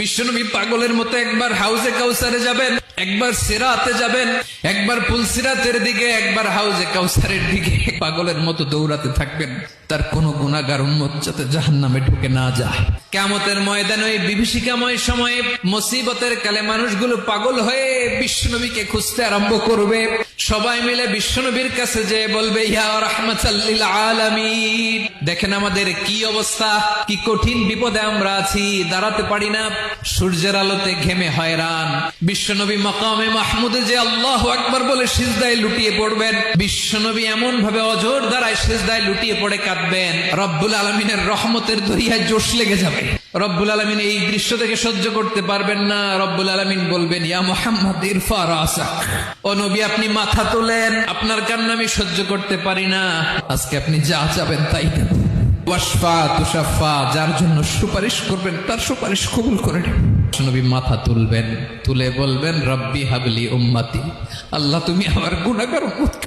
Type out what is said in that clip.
বিশ্বনবী পাগলের মতো একবার হাউজে কাউসারে যাবেন, একবার সিরাতে যাবেন, একবার পুলসিরাতের দিকে, একবার হাউজে কাউসারের দিকে পাগলের মতো দৌড়াতে থাকবেন। তার কোন গুনাহগার উম্মত যাতে জাহান্নামে ঢুকে না যায়। কিয়ামতের ময়দানে ওই বিভীষিকাময় সময়ে মুসিবতের কালে মানুষগুলো পাগল হয়ে বিশ্বনবীকে খুঁজতে আরম্ভ করবে। সবাই মিলে বিশ্বনবীর কাছে যেয়ে বলবে, ইয়া রাহমাতাল লিল আলামিন, দেখেন আমাদের কি অবস্থা, কি কঠিন বিপদে আমরা আছি, দাঁড়াতে পারি না, সূর্যের আলোতে ঘেমে হয়রান। বিশ্বনবী মাকামে মাহমুদে যে আল্লাহু আকবার বলে সিজদায় লুটিয়ে পড়বেন, বিশ্বনবী এমন ভাবে অঝোর দ্বারায় সিজদায় লুটিয়ে পড়ে কাঁদবেন, রব্বুল আলামিনের রহমতের দরিয়ায় জোশ লেগে যাবে। রব্বুল আলামিন এই দৃশ্য থেকে সহ্য করতে পারবেন না। রব্বুল আলামিন বলবেন, ইয়া মুহাম্মদ ইরফা রাসাক, ও নবী আপনি মাথা তোলেন, আপনার কান্না আমি সহ্য করতে পারি না, আজকে আপনি যা চাবেন তাই দেব। ওয়াশফা তুশাফা, যার জন্য সুপারিশ করবেন তার সুপারিশ কবুল করে নেবেন। নবী মাথা তুলবেন, তুলে বলবেন, রব্বি হাবলি উম্মতি, আল্লাহ তুমি আমার গুনাহগার উম্মতকে